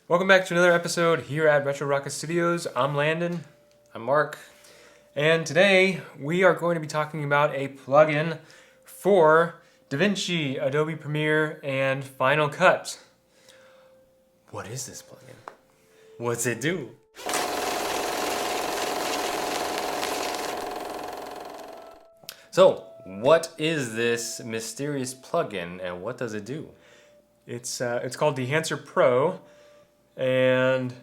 Welcome back to another episode here at Retro Rocket Studios. I'm Landon, I'm Mark. and today we are going to be talking about a plugin for DaVinci, Adobe Premiere, and Final Cut. What is this plugin? What's it do? So, what is this mysterious plugin and what does it do? It's called Dehancer Pro, and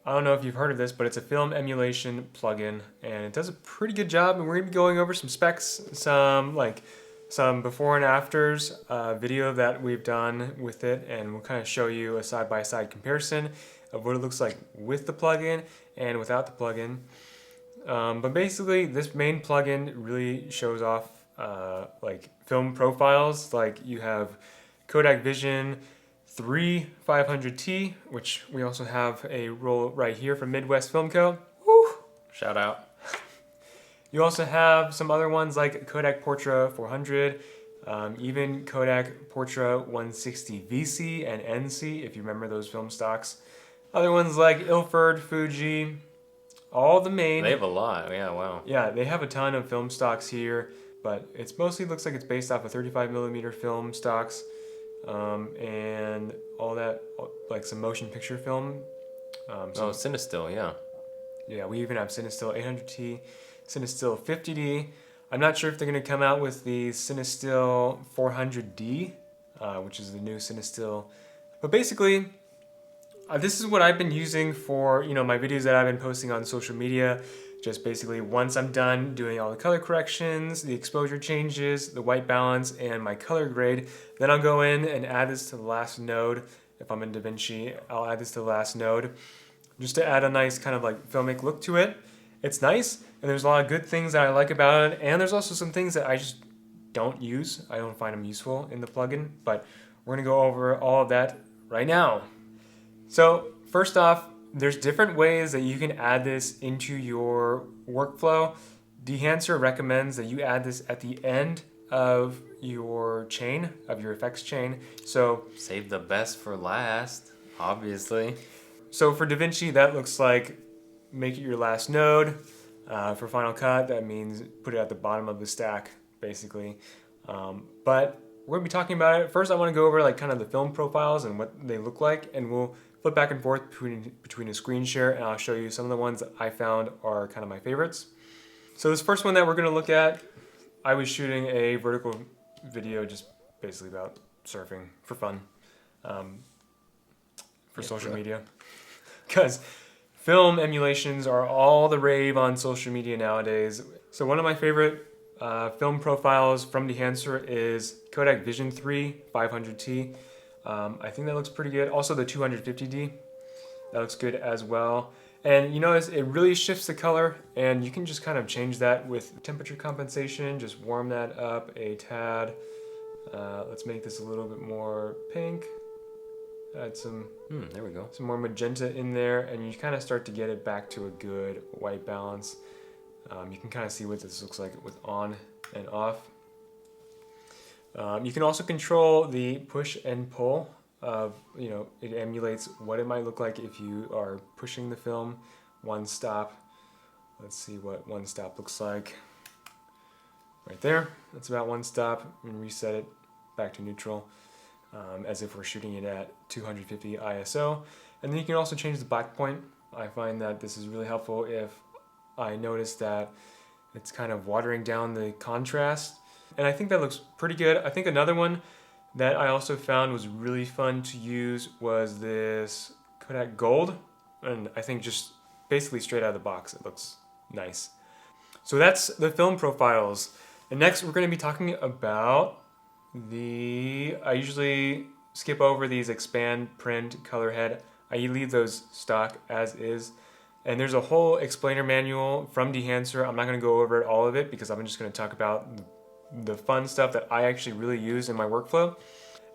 I don't know if you've heard of this, but it's a film emulation plugin, and it does a pretty good job. And we're gonna be going over some specs, some before and afters video that we've done with it, and we'll kind of show you a side-by-side comparison of what it looks like with the plugin and without the plugin. But basically, this main plugin really shows off like film profiles. Like you have Kodak Vision 3 500T, which we also have a roll right here from Midwest Film Co. Woo! Shout out. You also have some other ones like Kodak Portra 400, even Kodak Portra 160 VC and NC, if you remember those film stocks. Other ones like Ilford, Fuji, all the main. They have a lot. Yeah, wow. Yeah, they have a ton of film stocks here, but it's mostly looks like it's based off of 35mm film stocks, and all that, like some motion picture film. Cinestill, yeah. Yeah, we even have Cinestill 800T, Cinestill 50D. I'm not sure if they're going to come out with the Cinestill 400D, which is the new Cinestill. But basically, this is what I've been using for my videos that I've been posting on social media. Just basically once I'm done doing all the color corrections, the exposure changes, the white balance, and my color grade, then I'll go in and add this to the last node. If I'm in DaVinci, I'll add this to the last node just to add a nice kind of like filmic look to it. It's nice, and there's a lot of good things that I like about it, and there's also some things that I just don't use. I don't find them useful in the plugin, but we're gonna go over all of that right now. So first off, there's different ways that you can add this into your workflow. Dehancer recommends that you add this at the end of your chain, of your effects chain. So Save the best for last, obviously. So for DaVinci, that looks like make it your last node. For Final Cut, that means put it at the bottom of the stack, basically. But we're gonna be talking about it. First, I wanna go over like kind of the film profiles and what they look like, and we'll flip back and forth between a screen share, and I'll show you some of the ones that I found are kind of my favorites. So this first one that we're gonna look at, I was shooting a vertical video just basically about surfing for fun, for social media. Because film emulations are all the rave on social media nowadays. So one of my favorite film profiles from Dehancer is Kodak Vision 3 500T. I think that looks pretty good. Also the 250D, that looks good as well. And you notice it really shifts the color, and you can just kind of change that with temperature compensation. Just warm that up a tad. Let's make this a little bit more pink. Add some There we go. some more magenta in there, and you kind of start to get it back to a good white balance. You can kind of see what this looks like with on and off. You can also control the push and pull of, it emulates what it might look like if you are pushing the film one stop. Let's see what one stop looks like. Right there, that's about one stop, and reset it back to neutral. As if we're shooting it at 250 ISO. And then you can also change the black point. I find that this is really helpful if I notice that it's kind of watering down the contrast. And I think that looks pretty good. I think another one that I also found was really fun to use was this Kodak Gold. And I think just basically straight out of the box, it looks nice. So that's the film profiles. And next we're going to be talking about I usually skip over these expand, print, color head. I leave those stock as is. And there's a whole explainer manual from Dehancer. I'm not going to go over all of it because I'm just going to talk about the fun stuff that I actually really use in my workflow.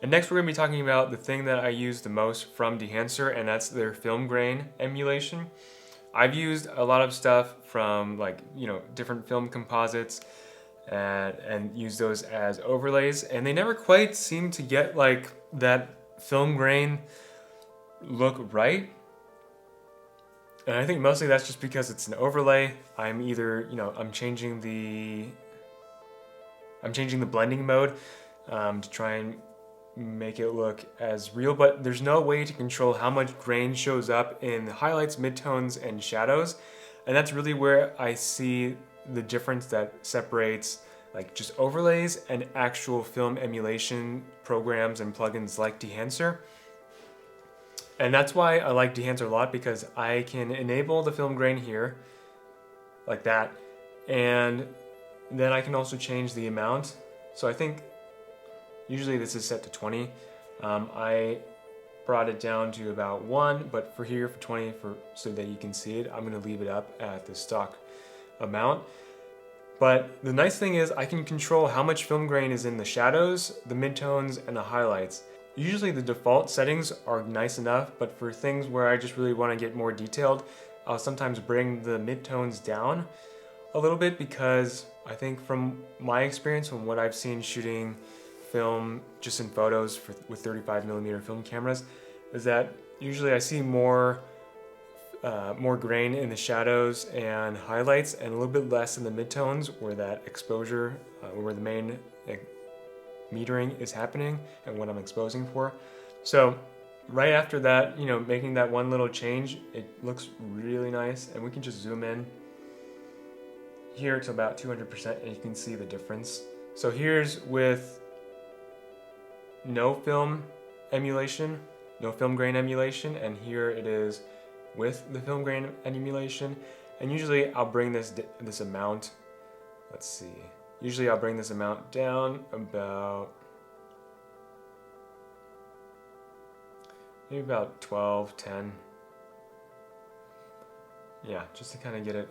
And next we're going to be talking about the thing that I use the most from Dehancer, and that's their film grain emulation. I've used a lot of stuff from different film composites and use those as overlays, and they never quite seem to get like that film grain look right. And I think mostly that's just because it's an overlay. I'm either, I'm changing the blending mode to try and make it look as real, but there's no way to control how much grain shows up in the highlights, midtones, and shadows. And that's really where I see the difference that separates like just overlays and actual film emulation programs and plugins like Dehancer. And that's why I like Dehancer a lot, because I can enable the film grain here like that, and then I can also change the amount. So I think usually this is set to 20. I brought it down to about 1, but for 20, so that you can see it, I'm going to leave it up at the stock amount. But the nice thing is I can control how much film grain is in the shadows, the midtones, and the highlights. Usually the default settings are nice enough, but for things where I just really want to get more detailed, I'll sometimes bring the midtones down a little bit, because I think from my experience, from what I've seen shooting film just in photos with 35mm film cameras, is that usually I see more grain in the shadows and highlights, and a little bit less in the midtones, where that exposure, where the main metering is happening and what I'm exposing for. So right after that, making that one little change, it looks really nice, and we can just zoom in here to about 200% and you can see the difference. So here's with no film emulation, no film grain emulation, and here it is with the film grain emulation. And usually I'll bring this amount, let's see, usually I'll bring this amount down about maybe about 12, 10. Yeah, just to kind of get it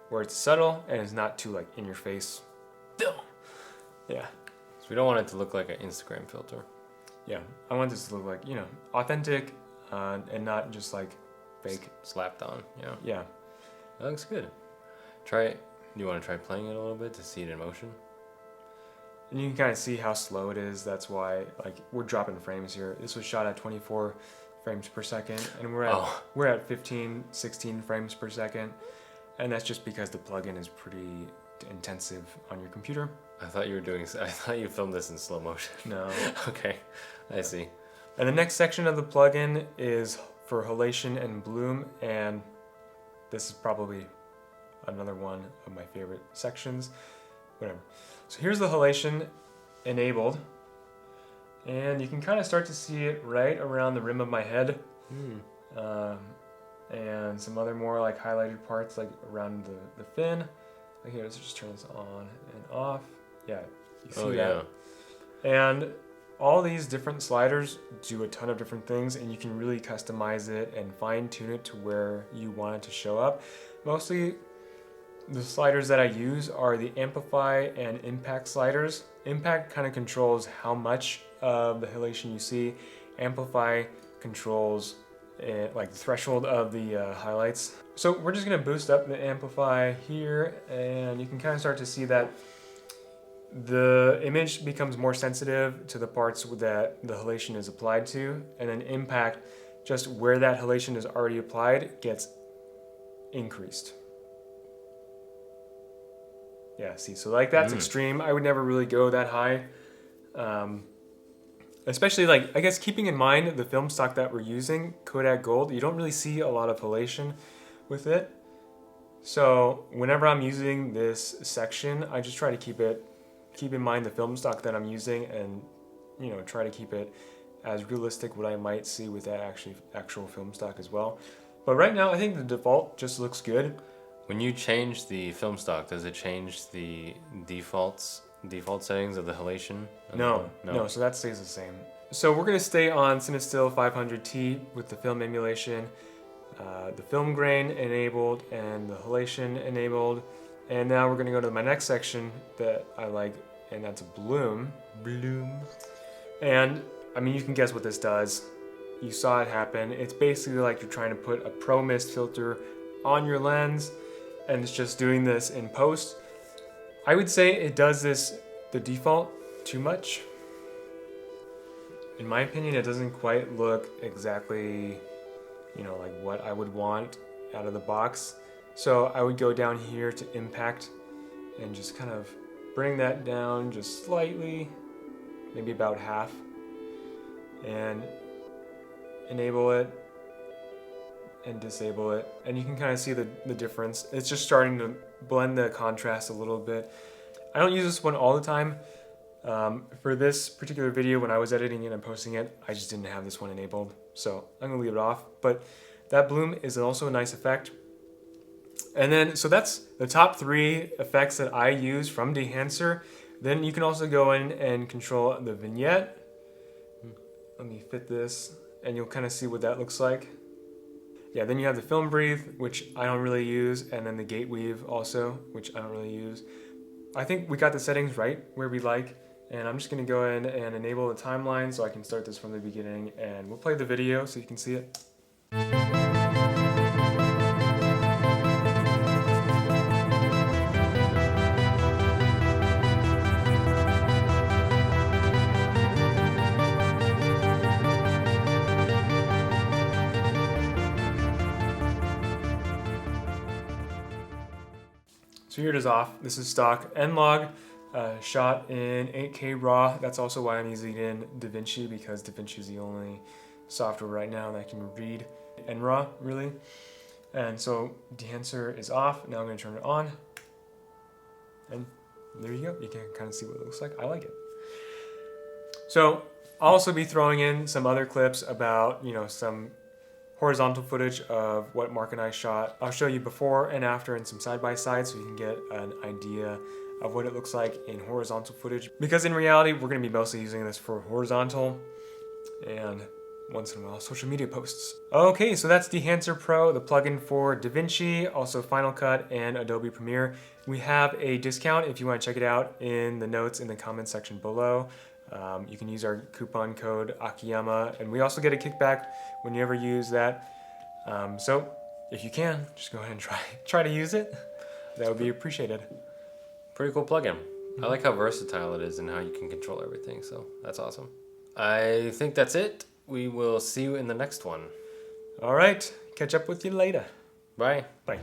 where it's subtle and it's not too like in your face. Yeah. So we don't want it to look like an Instagram filter. Yeah, I want this to look like, authentic and not just like fake. Slapped on, yeah. Yeah. That looks good. Do you want to try playing it a little bit to see it in motion? And you can kind of see how slow it is. That's why, like, we're dropping frames here. This was shot at 24 frames per second, and we're at 15, 16 frames per second. And that's just because the plugin is pretty intensive on your computer. I thought you filmed this in slow motion. No. Okay, I see. And the next section of the plugin is for halation and bloom, and this is probably another one of my favorite sections. Whatever. So here's the halation enabled, and you can kind of start to see it right around the rim of my head, and some other more like highlighted parts like around the fin. Like here, let's just turn this on and off. Yeah, you see that. Yeah. And all these different sliders do a ton of different things, and you can really customize it and fine tune it to where you want it to show up. Mostly the sliders that I use are the amplify and impact sliders. Impact kind of controls how much of the halation you see. Amplify controls like the threshold of the highlights. So we're just gonna boost up the amplify here, and you can kind of start to see that the image becomes more sensitive to the parts that the halation is applied to, and then impact, just where that halation is already applied, gets increased. Yeah, see, so like that's extreme. I would never really go that high. Especially like, I guess keeping in mind the film stock that we're using, Kodak Gold, you don't really see a lot of halation with it. So whenever I'm using this section, I just try to keep in mind the film stock that I'm using, and try to keep it as realistic what I might see with that actual film stock as well. But right now I think the default just looks good. When you change the film stock, does it change the default settings of the halation? No, so that stays the same. So we're going to stay on Cinestill 500T with the film emulation, the film grain enabled, and the halation enabled. And now we're going to go to my next section that I like, and that's bloom. And I mean, you can guess what this does. You saw it happen. It's basically like you're trying to put a pro mist filter on your lens, and it's just doing this in post. I would say it does this, the default, too much. in my opinion, it doesn't quite look exactly, you know, like what I would want out of the box. So I would go down here to impact and just kind of bring that down just slightly, maybe about half, and enable it and disable it. And you can kind of see the difference. It's just starting to blend the contrast a little bit. I don't use this one all the time. For this particular video, when I was editing it and posting it, I just didn't have this one enabled. So I'm gonna leave it off. But that bloom is also a nice effect. And then, so that's the top 3 effects that I use from Dehancer. Then you can also go in and control the vignette. Let me fit this, and you'll kind of see what that looks like. Yeah, then you have the film breathe, which I don't really use, and then the gate weave also, which I don't really use. I think we got the settings right where we like, and I'm just gonna go in and enable the timeline so I can start this from the beginning, and we'll play the video so you can see it. So here it is off. This is stock Analogue, shot in 8K RAW. That's also why I'm using it in DaVinci, because DaVinci is the only software right now that can read in RAW, really. And so Dehancer is off. Now I'm going to turn it on. And there you go. You can kind of see what it looks like. I like it. So I'll also be throwing in some other clips about, you know, some horizontal footage of what Mark and I shot. I'll show you before and after and some side-by-side so you can get an idea of what it looks like in horizontal footage. Because in reality, we're going to be mostly using this for horizontal and once in a while social media posts. Okay, so that's Dehancer Pro, the plugin for DaVinci, also Final Cut and Adobe Premiere. We have a discount if you want to check it out in the notes in the comments section below. You can use our coupon code Akiyama, and we also get a kickback when you ever use that. So if you can, just go ahead and try to use it. That would be appreciated. Pretty cool plugin. I like how versatile it is and how you can control everything, so that's awesome. I think that's it. We will see you in the next one. All right, catch up with you later. Bye. Bye.